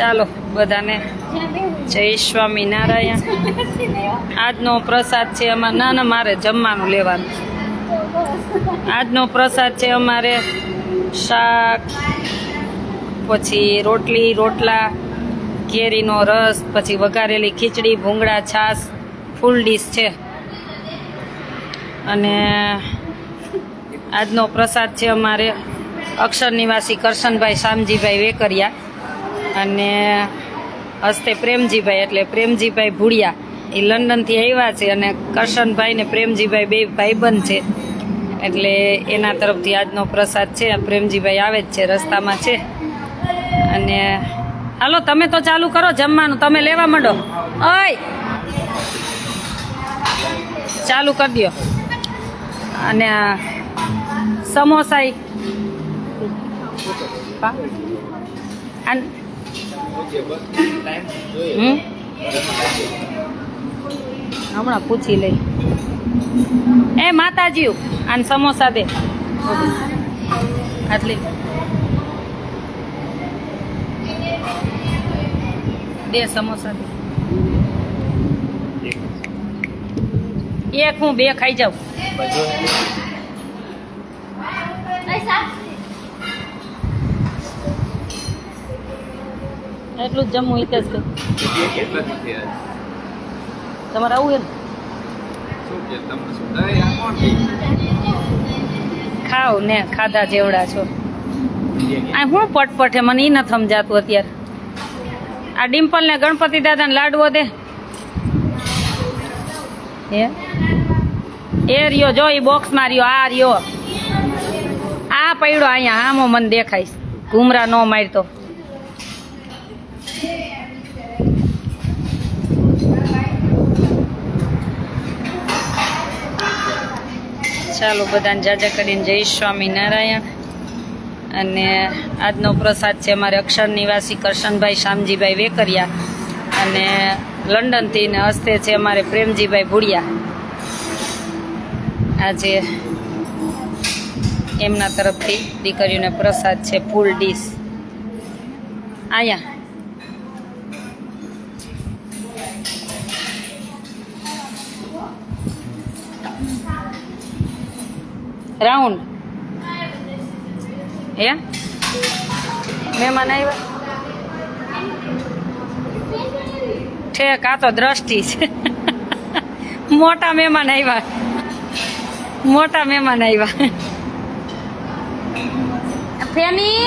ચાલો બધાને જય સ્વામિનારાયણ. આજનો પ્રસાદ છે અમારે. ના ના, મારે જમવાનું લેવાનું. આજનો પ્રસાદ છે અમારે શાક, પછી રોટલી, રોટલા, કેરીનો રસ, પછી વઘારેલી ખીચડી, ભૂંગળા, છાશ, ફૂલ ડીશ છે. અને આજનો પ્રસાદ છે અમારે અક્ષર નિવાસી કરશનભાઈ શામજીભાઈ વેકરિયા અને હસ્તે પ્રેમજીભાઈ, એટલે પ્રેમજીભાઈ ભુડિયા, એ લંડનથી આવ્યા છે. અને કરશનભાઈ ને પ્રેમજીભાઈ બે ભાઈબંધ છે, એટલે એના તરફથી આજનો પ્રસાદ છે. પ્રેમજીભાઈ આવે જ છે, રસ્તામાં છે. અને હાલો તમે તો ચાલુ કરો જમવાનું, તમે લેવા માંડો. ઓય ચાલુ કરી દો. અને સમોસા હમણાં પૂછી લઈ. એ માતાજી આને સમોસા દે આટલી બે સમોસા દે. એક હું બે ખાઈ જાઉં. એટલું જ જમવું હિતેશ કે તમારે આવું ખાવ ને ખાધા જેવડા છો. આ હું પટપટ હે, મને એ નથી સમજાતું અત્યારે. આ ડિમ્પલ ને ગણપતિ દાદા ને લાડવો દે. એ રહ્યો જો, એ બોક્સ માં રહ્યો. આ રહ્યો, આ પડ્યો અહીંયા આમો મને દેખાઈશ. ઘૂમરા ન મારતો. ચાલો બધાને જાજા કરીને જય સ્વામિનારાયણ. અને આજનો પ્રસાદ છે અમારે અક્ષર નિવાસી કરશનભાઈ શામજીભાઈ વેકરિયા અને લંડનથી ને હસ્તે છે અમારે પ્રેમજીભાઈ ભુડિયા. આજે એમના તરફથી દીકરીઓને પ્રસાદ છે ફૂલ ડીશ. અહીંયા રાઉન્ડ હે મહેમાન આવ્યા ઠેક. આ તો દ્રષ્ટિ છે. મોટા મહેમાન આવ્યા, મોટા મહેમાન આવ્યા. ફેની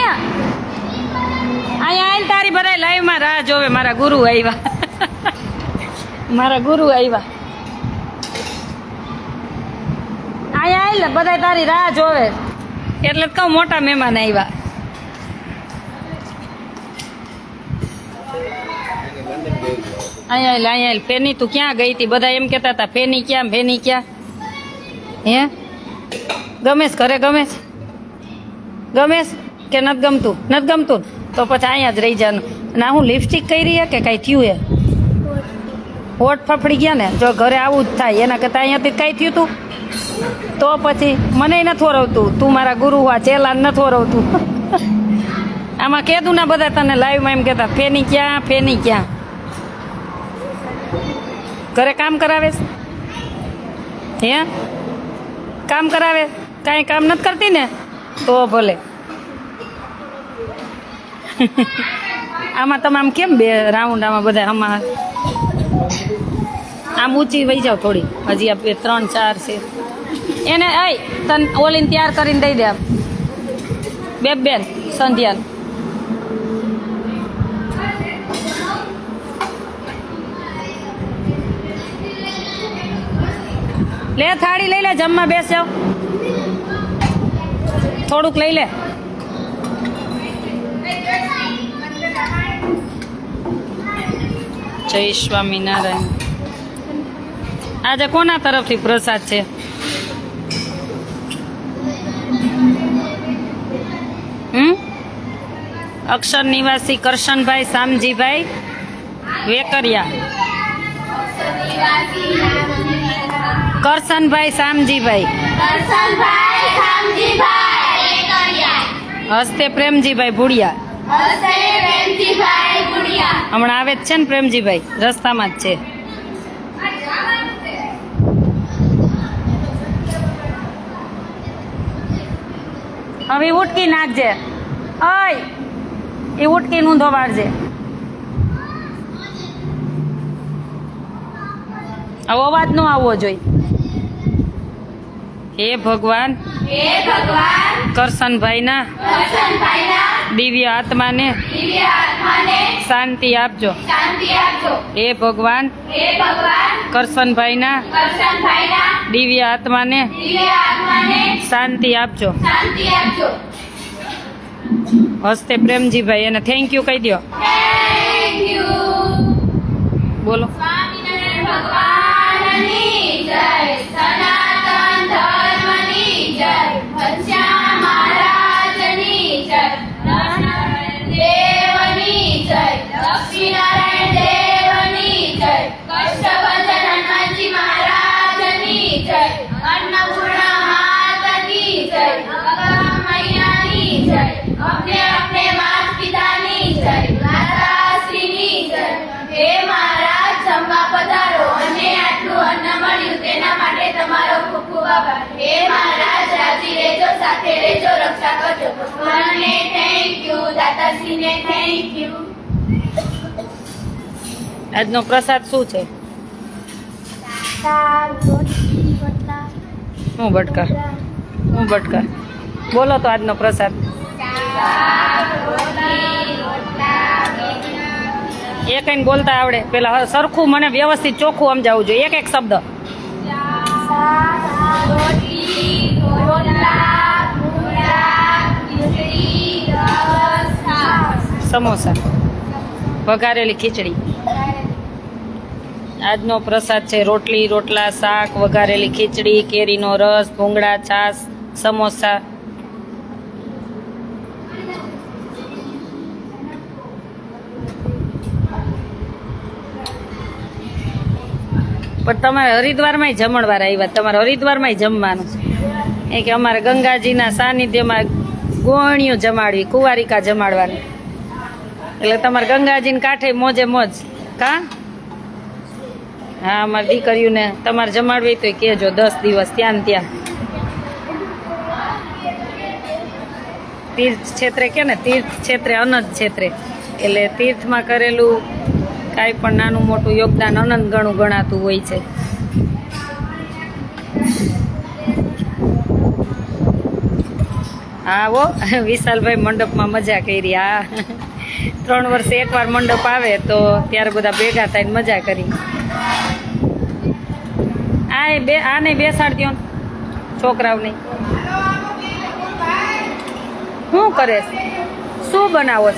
અહીંયા આવીને તારી બધા લાઈવમાં રાહ જોવે. મારા ગુરુ આવ્યા, મારા ગુરુ આવ્યા. અહીંયા આવીને બધા તારી રાહ જોવે, એટલે કહું મોટા મહેમાન આવ્યા. અહીંયા અહીંયા ફેની તું ક્યાં ગઈ હતી? બધા એમ કહેતા હતા ફેની ક્યાં, ફેની ક્યાં. હે ગમેશ ઘરે ગમેશ, ગમેશ કે નથી ગમતું? નથી ગમતું તો પછી અહીંયા જ રહી જવાનું. ના હું લિપસ્ટિક કરી કે કાંઈ થયું? એ હોઠ ફફડી ગયા ને. જો ઘરે આવું જ થાય, એના કરતાં અહીંયાથી કાંઈ થયું તું તો પછી મને નથી ઓરવતું. તું મારા ગુરુ આ ચેલા નથી ઓરવતું. આમાં કીધું ના બધા તને લાઈવમાં એમ કહેતા ફેની ક્યાં, ફેની ક્યાં. ઘરે કામ કરાવે હે? કામ કરાવે? કાંઈ કામ નથી કરતી ને તો ભલે. આમાં તમે આમ કેમ બે રાઉન્ડ આમાં બધા આમાં આમ ઊંચી વહી જાવ થોડી. હજી આ 3 4 છે. એને એ તને ઓલીને તૈયાર કરીને દઈ દે. બેન સંધ્યાન લે, થાળી લઈ લે, જમવા બેસ જાવ. થોડુંક લઈ લે. જય સ્વામિનારાયણ. આજે કોના તરફથી પ્રસાદ છે? અક્ષર નિવાસી કરશનભાઈ શામજીભાઈ વેકરિયા. કરશનભાઈ શામજીભાઈ, હસ્તે પ્રેમજીભાઈ ભુડિયા. હમણાં આવે જ છે ને પ્રેમજીભાઈ, રસ્તામાં જ છે. હવે ઉટકી નાખજે. ઓય એ ઉટકી નું ધોવાડજે. આવો અવાજ નો આવવો જોઈએ. હે ભગવાન, કરશનભાઈના દિવ્ય આત્માને શાંતિ આપજો. હે ભગવાન, કરશનભાઈના દિવ્ય આત્માને શાંતિ આપજો. હસ્તે પ્રેમજીભાઈ એને થેન્ક યુ કહી દો. બોલો. આજનો પ્રસાદ શું છે? હું બટકા બોલો તો આજનો પ્રસાદ. એ કઈ બોલતા આવડે? પેલા સરખું મને વ્યવસ્થિત ચોખ્ખું સમજાવવું જોઈએ. એક એક શબ્દ. સમોસા, વઘારેલી ખીચડી. આજનો પ્રસાદ છે રોટલી, રોટલા, શાક, વઘારેલી ખીચડી, કેરીનો રસ, ભૂંગળા, છાશ, સમોસા. પણ તમારે હરિદ્વારમાં જમણવાર આવ્યા, તમારે હરિદ્વારમાં જમવાનું એ કે અમારે ગંગાજીના સાનિધ્યમાં ગોળીઓ જમાડવી, કુંવારિકા જમાડવાની. એટલે તમારે ગંગાજીને કાંઠે મોજે મોજ. કા હા, અમારી દીકરીઓને તમારે જમાડવી તો કહેજો 10 દિવસ ત્યાં ને ત્યાં. તીર્થ ક્ષેત્રે કે ને, તીર્થ ક્ષેત્રે અનંત ક્ષેત્રે, એટલે તીર્થમાં કરેલું કાંઈ પણ નાનું મોટું યોગદાન અનંત ગણું ગણાતું હોય છે. હા હો, વિશાલભાઈ મંડપમાં મજા કરી. હા 3 વર્ષે એકવાર મંડપ આવે તો ત્યારે બધા ભેગા થઈને મજા કરી. આને બેસાડ દો છોકરાઓને. શું કરે? શું બનાવો?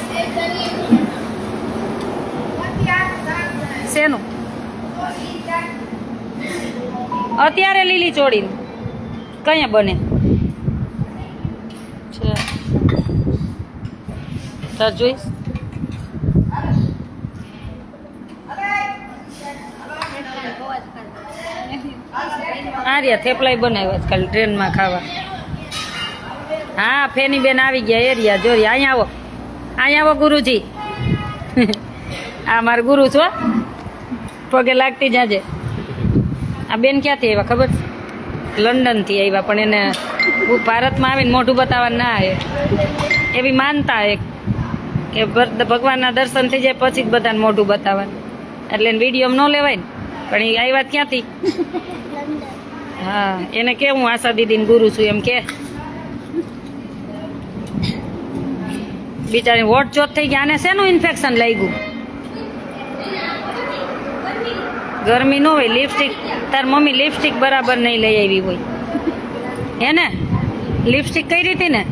શેનું? અત્યારે લીલી ચોળી કયા બને છે? જોઈશ. આર્યા થેપલાય બનાવ્યા આજકાલ ટ્રેનમાં ખાવા. હા ફેની બેન આવી ગયા એરિયા જોરી. અહીંયા આવો ગુરુજી. આ મારા ગુરુ છો, પગે લાગતી જાજે. આ બેન ક્યાંથી આવ્યા ખબર? લંડનથી આવ્યા, પણ એને ભારતમાં આવીને મોઢું બતાવવા ના આવે એવી માનતા એક કે ભગવાનના દર્શન થઈ જાય પછી જ બધાને મોઢું બતાવવાનું. એટલે એને વિડીયો ન લેવાય ને, પણ એ આવ્યા ક્યાંથી? હા એને કે હું આશા દીદીને ગુરુ છું એમ કે. બિચારી વોટ ચોથ થઈ ગયા. આને શેનું ઇન્ફેક્શન લાગ્યું? ગરમી ન હોય, લિપસ્ટિક તાર મમ્મી લિપસ્ટિક બરાબર નહીં લઈ આવી હોય હે ને? લિપસ્ટિક કઈ રીતે ને,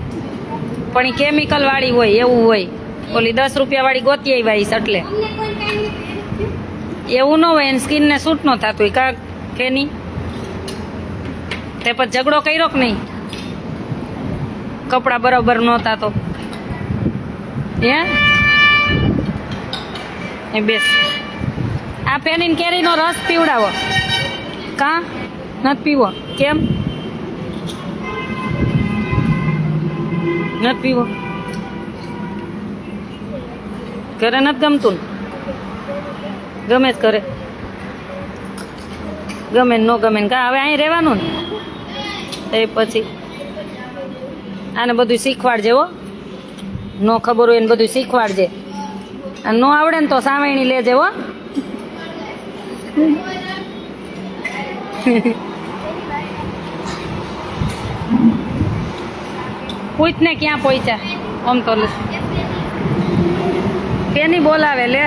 પણ એ કેમિકલ વાળી હોય એવું હોય. ઓલી 10 રૂપિયા વાળી ગોતી આવી એટલે એવું ન હોય. એને સ્કિનને સૂટ ન થતું હોય કા કે નહીં? તે પછી ઝઘડો કર્યો કે નહીં? કપડા બરાબર નહોતા તો હે બેસ. આ પેનીને કેરીનો રસ પીવડાવો. કા નથી પીવો? કેમ નથી પીવો? ઘરે નથી ગમતું ને ગમે જ કરે ગમે ને ન ગમે ને કા હવે અહીં રહેવાનું ને એ પછી આને બધું શીખવાડજે હો ન ખબર હોય ને બધું શીખવાડજે અને ન આવડે ને તો સાવયણી લેજે હો પૂછ ને ક્યાં પહોંચ્યા આમ તો કેની બોલાવે લે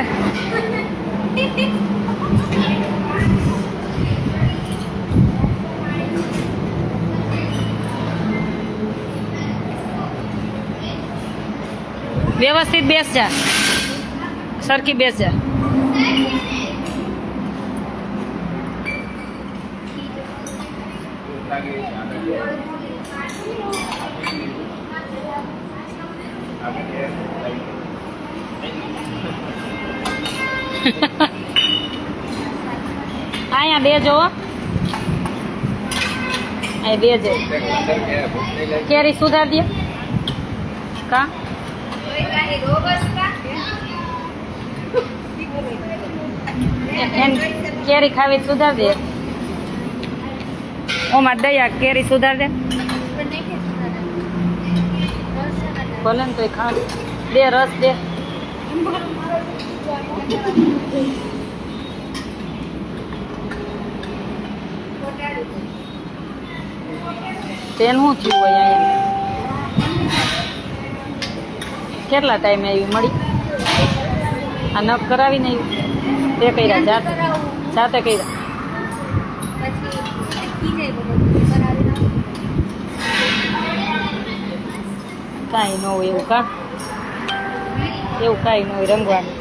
વ્યવસ્થિત બેસ જા સરખી બેસ જા અહીંયા બેજો અહીં બેજે કેરી સુધાર દે કા કેરી ખાવી સુધાર દે ઓમાં દયા કેરી સુધાર દે ભલે ને તો ખા દે રસ દે તેનું શું થયું હોય અહીંયા કેટલા ટાઈમે આવી મળી આ નખ કરાવીને આવ્યું તે કર્યા જાતે કર્યા કાંઈ ન હોય એવું કા એવું કાંઈ ન હોય રંગવાનું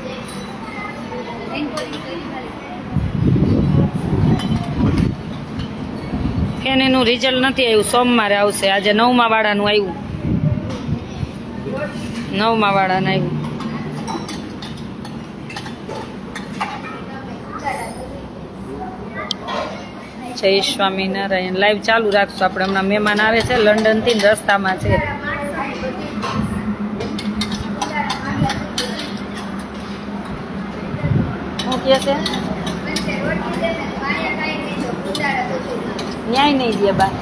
ફેન એનું રિઝલ્ટ નથી આવ્યું સોમવારે આવશે આજે 9મા વાળાનું આવ્યું 9મા વાળાનું આવ્યું જય સ્વામિનારાયણ લાઈવ ચાલુ રાખશું આપણે હમણાં મહેમાન આવે છે લંડનથી રસ્તામાં છે શું કહે છે ન્યાય નહીં દે બા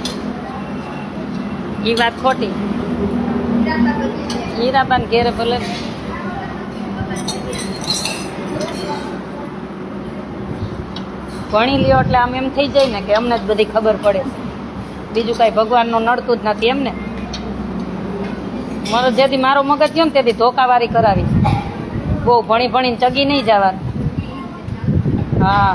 એ વાત ખોટી હીરાબાન ઘેરે ભલે ભણી લ્યો એટલે આમ એમ થઈ જાય ને કે અમને જ બધી ખબર પડે બીજું કાંઈ ભગવાનનું નડતું જ નથી એમને મારો જેથી મારો મગજ થયો ને તેથી ધોકાવારી કરાવી બહુ ભણી ભણીને ચગી નહીં જવાનું હા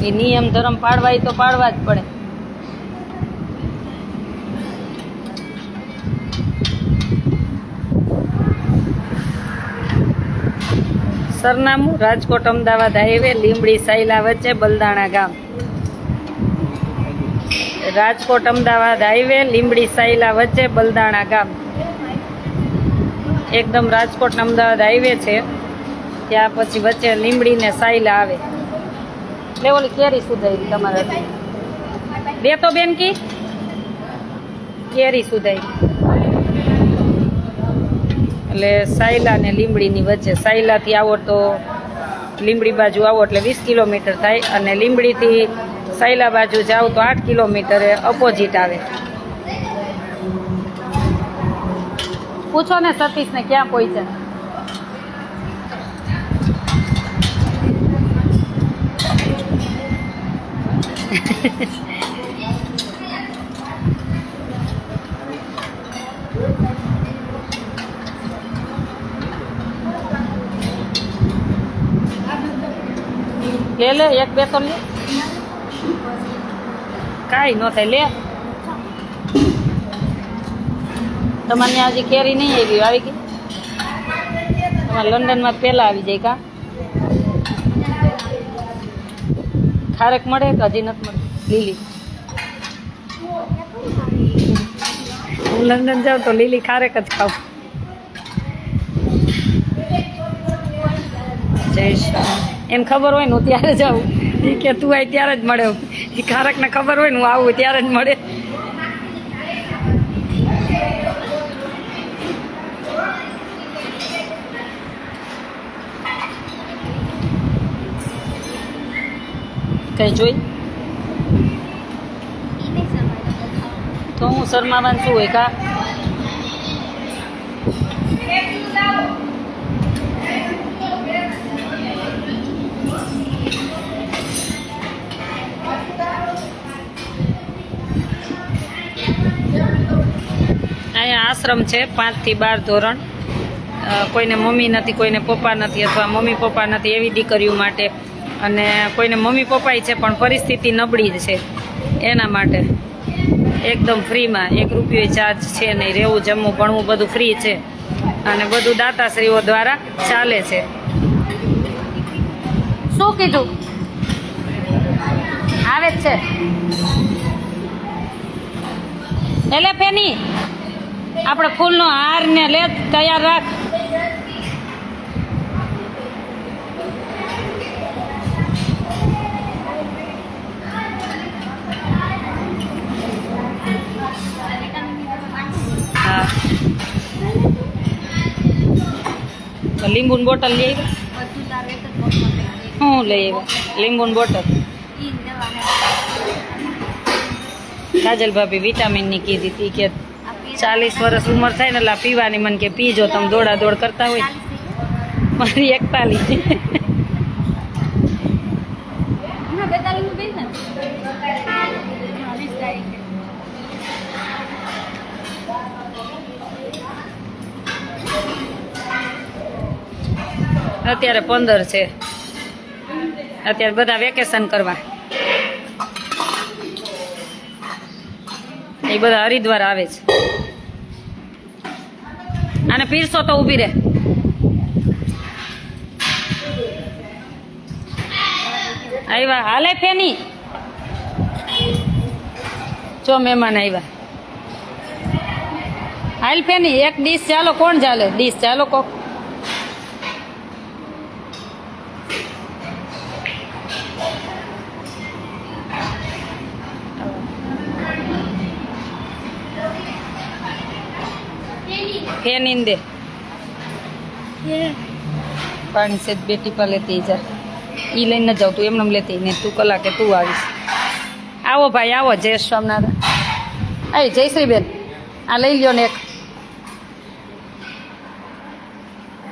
એ નિયમ ધર્મ પાડવા તો પાડવા જ પડે સરનામું રાજકોટ અમદાવાદ હાઈવે લીંબડી સાયલા વચ્ચે બલદાણા ગામ રાજકોટ અમદાવાદ હાઈવે લીંબડી સાયલા વચ્ચે બલદાણા ગામ એકદમ રાજકોટ અમદાવાદ હાઈવે છે ત્યાં પછી વચ્ચે લીંબડી ને સાયલા આવે એટલે ઓલી કેરી સુધારી તમારે બે તો બેન કી કેરી સુધારી એટલે સાયલા ને લીંબડીની વચ્ચે સાયલાથી આવો તો લીંબડી બાજુ આવો એટલે 20 કિલોમીટર થાય અને લીંબડીથી સાયલા બાજુ જાઓ તો 8 કિલોમીટરે અપોઝિટ આવે પૂછો ને સતીશને ક્યાં પહોંચ્યા લે એક બે તો લે કાંઈ ન થાય લે તમારે હજી કેરી નહીં આવી ગઈ તમારે લંડનમાં પહેલા આવી જાય કા ખારેક મળે કે હજી નથી મળે લીલી હું લંડન જાઉં તો લીલી ખારેક જ ખાઉં જય શ્રી એને ખબર હોય ને હું ત્યારે જ આવું એ કે તું આવી ત્યારે જ મળે એ ખારકને ખબર હોય ને હું આવું ત્યારે જ મળે કઈ જોઈ તો હું શર્માવાનું શું હોય કા અહીંયા આશ્રમ છે 5 થી 12 ધોરણ કોઈને મમ્મી નથી કોઈને પપ્પા નથી અથવા મમ્મી પપ્પા નથી એવી દીકરીઓ માટે અને કોઈને મમ્મી પપ્પાય છે પણ પરિસ્થિતિ નબળી જ છે એના માટે એકદમ ફ્રીમાં 1 રૂપિયો ચાર્જ છે નહીં રહેવું જમવું ભણવું બધું ફ્રી છે અને બધું દાતાશ્રીઓ દ્વારા ચાલે છે શું કીધું આવે જ છે એટલે ફેની આપણે ફૂલનો હાર ને લે તૈયાર રાખ હા લીંબુની બોટલ લઈ આવ્યા હું લઈ આવ્યા લીંબુની બોટલ કાજલ ભાભી વિટામિનની કીધી હતી કે 40 વર્ષ ઉંમર થાય ને એટલે પીવાની મને કે પીજો તમે દોડા દોડ કરતા હોય મારી 41 અત્યારે 15 છે અત્યારે બધા વેકેશન કરવા એ બધા હરિદ્વાર આવે છે અને પીરસો તો ઊભી રહે આવ્યા હાલે ફેની જો મહેમાન આવ્યા હાલ ફેની એક ડીશ ચાલો કોણ ચાલે ડીશ ચાલો કોક ફેન દે પાણી से बेटी पर लेती જા ઈ લઈને ન જાવ તું એમને લેતી ને તું કલાકે તું આવીશ આવો ભાઈ આવો જય સ્વામિનારાયણ એ જયશ્રીબેન આ લઈ લ્યો ને એક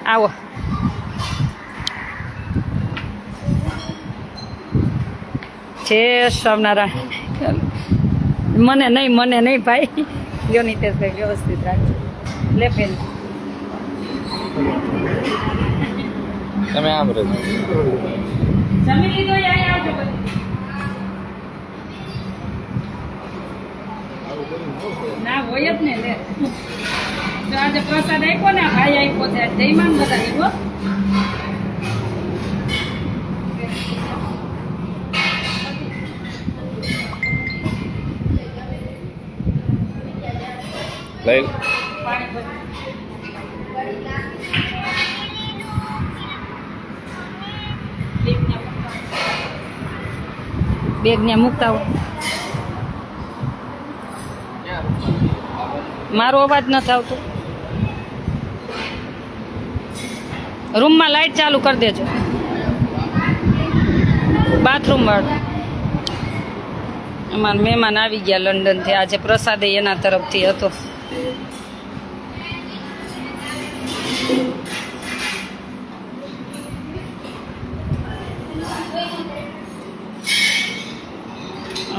આવો જય સ્વામિનારાયણ મને નહીં ભાઈ લ્યો નીતેશભાઈ વ્યવસ્થિત રાખજો લે પેન તમે આમ રહો જમી લીધો અહીં આવજો ના હોય જ ને લે જો આજે પ્રસાદ આપ્યો ને ભાઈ આપ્યો છે જયમાન બધા આવ્યો લઈ બેગ ને મૂકતા હોય મારો અવાજ નથી આવતો રૂમમાં લાઈટ ચાલુ કરી દેજો બાથરૂમ વાળું અમારા મહેમાન આવી ગયા લંડનથી આજે પ્રસાદ એના તરફથી હતો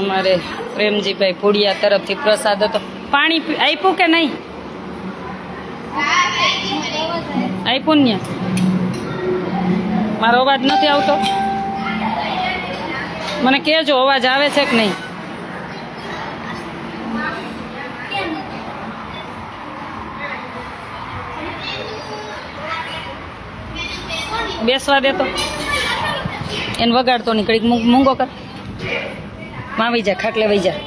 અમારે પ્રેમજીભાઈ ભુડિયા તરફથી પ્રસાદ હતો પાણી આપ્યું કે નહીં આપ્યું ને મારો અવાજ નથી આવતો મને કહેજો અવાજ આવે છે કે નહીં બેસવા દેતો એને વગાડતો નહીં કડીક મૂંગો કર માં વહી જા ખાટલે વહી જા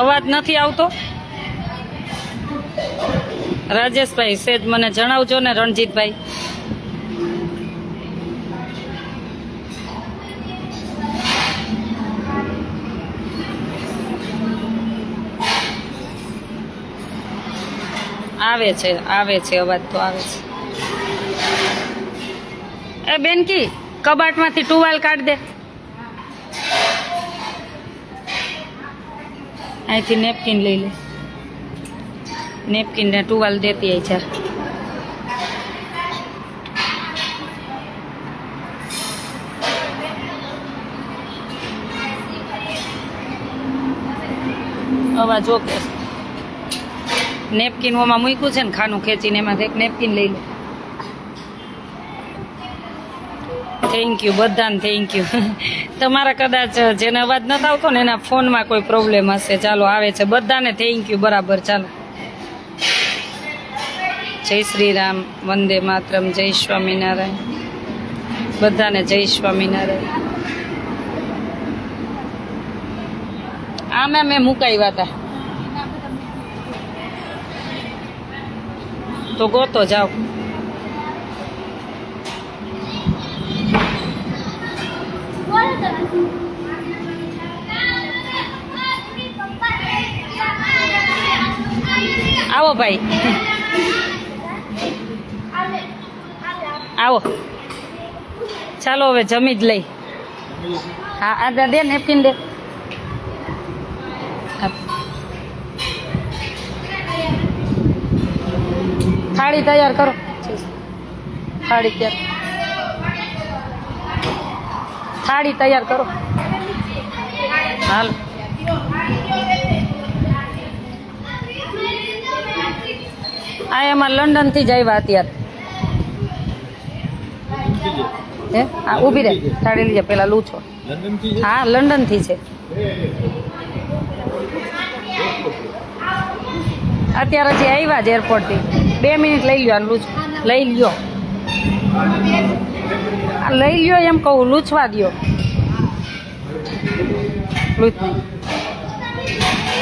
અવાજ નથી આવતો રાજેશભાઈ સેજ મને જણાવજો ને રણજીતભાઈ આવે છે અવાજ તો આવે છે એ બેનકી કબાટમાંથી ટુવાલ કાઢ દે. અહીંથી નેપકિન લઈ લે. નેપકિન ને ટુવાલ દેતી આઈ ચાર. અવાજ ઓકે. નેપકિન ઓમાં મૂક્યું છે ને ખાનું ખેંચીને એમાંથી એક નેપકિન લઈ લે. થેન્ક યુ બધાને થેન્ક યુ. તમારા કદાચ જેને અવાજ નથી આવતો ને એના ફોનમાં કોઈ પ્રોબ્લેમ હશે. ચાલો આવે છે બધાને થેન્ક યુ. બરાબર ચાલો. જય શ્રી રામ, વંદે માતરમ, જય સ્વામિનારાયણ. બધાને જય સ્વામિનારાયણ. આમે મેં મુકાવ્યા હતા તો ગોતો જાઓ. આવો ભાઈ, આવો. ચાલો હવે જમી જ લઈ. હા આ દે નેપકિન દે. થાળી તૈયાર કરો. થાળી તૈયાર કરો. હાલ આ એમાં લંડન થી જ આવ્યા અત્યારે. હે હા ઊભી રહે. થાળી લઈ જા પેલા લૂછો. હા લંડન થી છે. અત્યારે હજી આવ્યા જ એરપોર્ટ થી. 2 મિનિટ લઈ લ્યો. લૂછ લઈ લ્યો. લઈ લ્યો એમ કહું. લૂછવા દો. લૂછ નહીં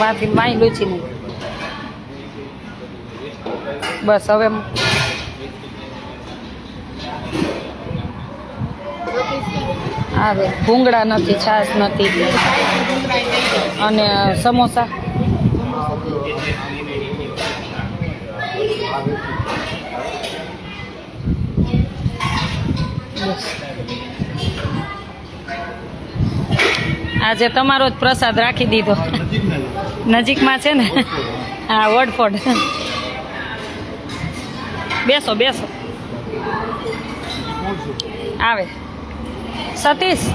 વાથી માઈ લૂછી નહીં. બસ હવે આવે. ભૂંગળા નથી, છાશ નથી અને સમોસા. આજે તમારો જ પ્રસાદ રાખી દીધો. નજીકમાં છે ને. હા વડફોડ. બેસો બેસો. આવે સતીશ.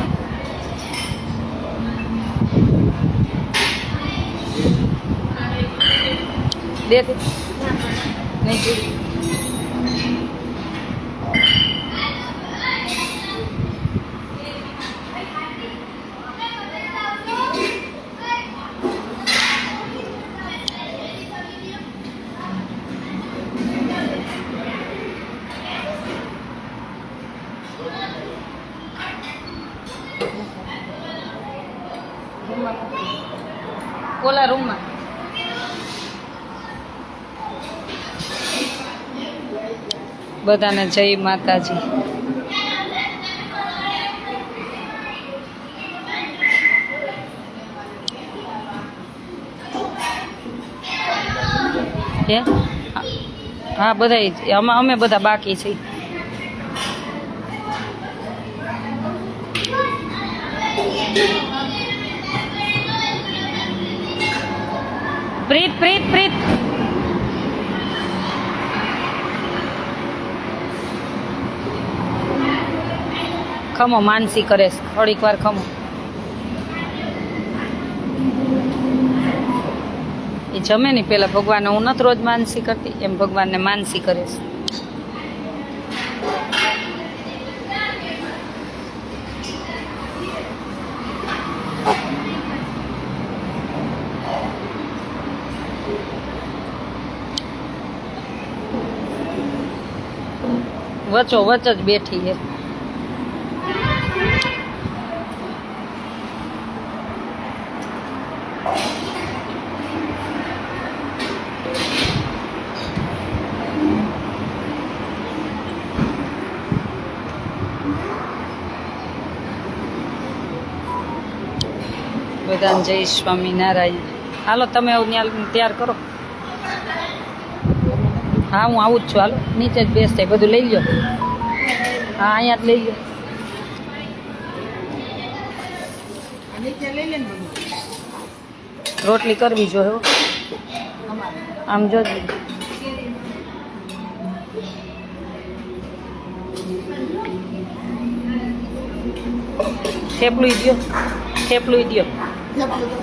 દે નહીં. ઓલા રૂમમાં બધાને જય માતાજી. હે હા બધા અમે બધા બાકી છીએ. પ્રીત પ્રીત પ્રીત ખમો. માનસી કરે થોડીક વાર ખમો. એ જમે નહીં પેલા ભગવાન. હું નથી રોજ માનસી કરતી એમ ભગવાનને માનસી કરે છે. વચ્ચો વચ્ચ જ બેઠી છે. બધાને જય સ્વામિનારાયણ. હાલો તમે તૈયાર કરો. હા હું આવું જ છું. હાલો નીચે જ બેસતા બધું લઈ લો. હા અહીંયા જ લઈ લો. રોટલી કરવી જોઈએ હો. આમ જોજો થેપલું દ્યો, થેપલું દ્યો.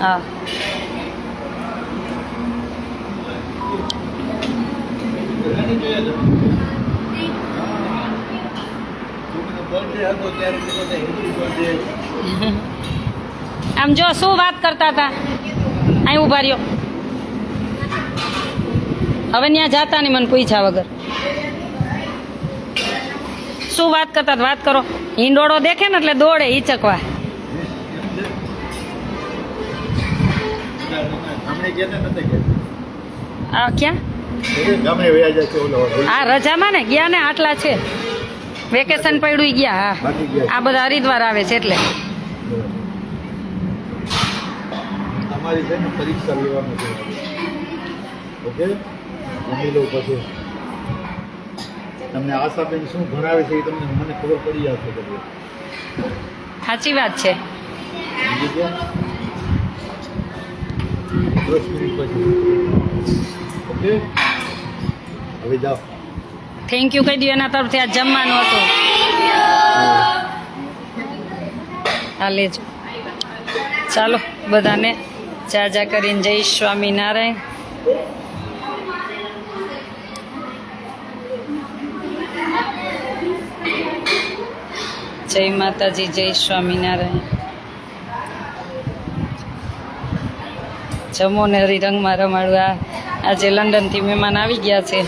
હા આમ જો શું વાત કરતા હતા અહીં ઉભા રહ્યો. હવે ત્યાં જાતા નહીં મને પૂછ્યા વગર. શું વાત કરતા હતા? વાત કરો. હિંડોળો દેખે ને એટલે દોડે હિચકવા. આ ક્યાં? આ રજામાં ને ગયા ને આટલા છે. વેકેશન પડ્યું ઈ ગયા. હા આ બધા હરિદ્વાર આવે છે એટલે. અમારી છે ને પરીક્ષા લેવાનું છે. ઓકે જમી લો પછી તમને આશાબેન શું ભણાવે છે એ તમને મને ખબર પડી જશે બધું. સાચી વાત છે. સમજી ગયા? 10 મિનિટ પછી ઓકે હવે જાઓ. થેન્ક યુ કહી દો એના તરફથી આ જમવાનું હતું. હા લેજો. ચાલો બધાને જાજા કરીને જય સ્વામિનારાયણ. જય માતાજી, જય સ્વામિનારાયણ. જમો ને હરિરંગમાં રમાડું. આજે લંડનથી મહેમાન આવી ગયા છે.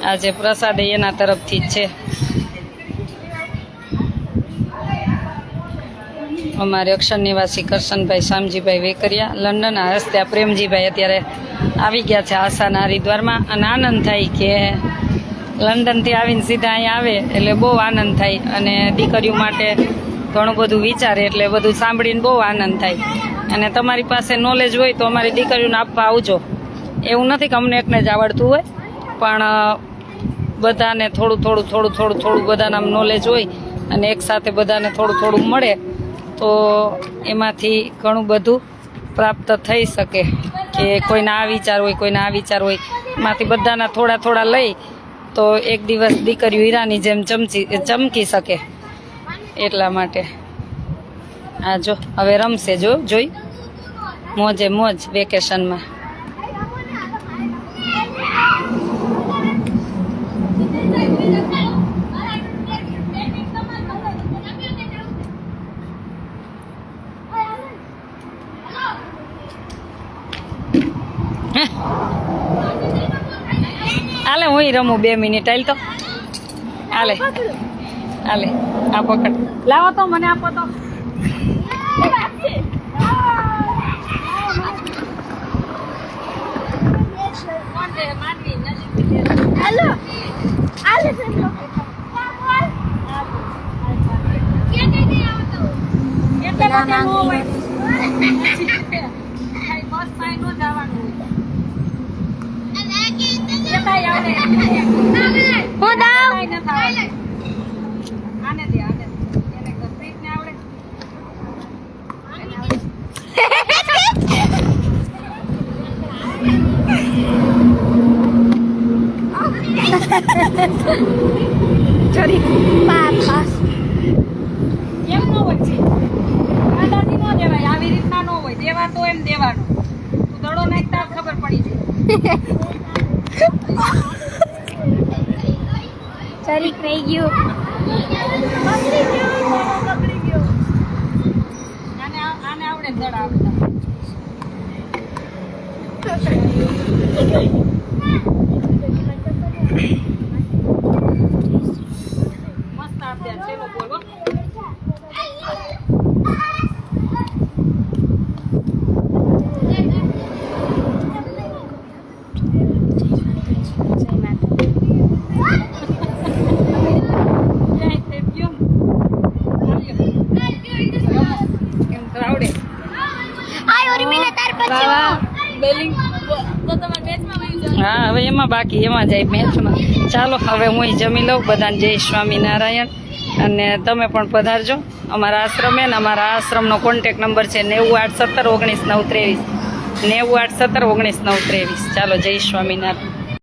આજે પ્રસાદ એના તરફથી જ છે. અમારે અક્ષર નિવાસી કરશનભાઈ શામજીભાઈ વેકરિયા લંડન, આ હસ્તે પ્રેમજીભાઈ અત્યારે આવી ગયા છે આશાના હરિદ્વારમાં. અને આનંદ થાય કે લંડનથી આવીને સીધા અહીંયા આવે એટલે બહુ આનંદ થાય. અને દીકરીઓ માટે ઘણું બધું વિચારે એટલે બધું સાંભળીને બહુ આનંદ થાય. અને તમારી પાસે નોલેજ હોય તો અમારી દીકરીઓને આપવા આવજો. એવું નથી કે અમને એકને જ આવડતું હોય, પણ બધાને થોડું બધાને આમ નોલેજ હોય અને એકસાથે બધાને થોડું મળે તો એમાંથી ઘણું બધું પ્રાપ્ત થઈ શકે. કે કોઈના આ વિચાર હોય, કોઈના આ વિચાર હોય, એમાંથી બધાના થોડા લઈ તો એક દિવસ દીકરીઓ હીરાની જેમ ચમકી શકે. એટલા માટે આ જો હવે રમશે. જોઈ મોજે મોજ વેકેશનમાં. હાલે હું રમું 2 મિનિટ. હાલ તો હાલે આ પકડ. લાવો તો મને આપો તો. Sorry, papas. એમ ન હોય છે. દાદાથી ન દેવાય. આવી રીતના ન હોય. દેવા તો એમ દેવાનું. તું દડો નાખતા ખબર પડી જાય. Sorry, રહી ગયું. આને આવડે દડા આવડતા. મસ્ત આવડે છે લો બોલો. હા હવે એમાં બાકી એમાં જાય મેચમાં. ચાલો હવે હું જમી લઉં. બધાને જય સ્વામિનારાયણ. અને તમે પણ પધારજો અમારા આશ્રમે. ને અમારા આશ્રમનો કોન્ટેક નંબર છે 9817 19 923. 9817 19 923. ચાલો, જય સ્વામિનારાયણ.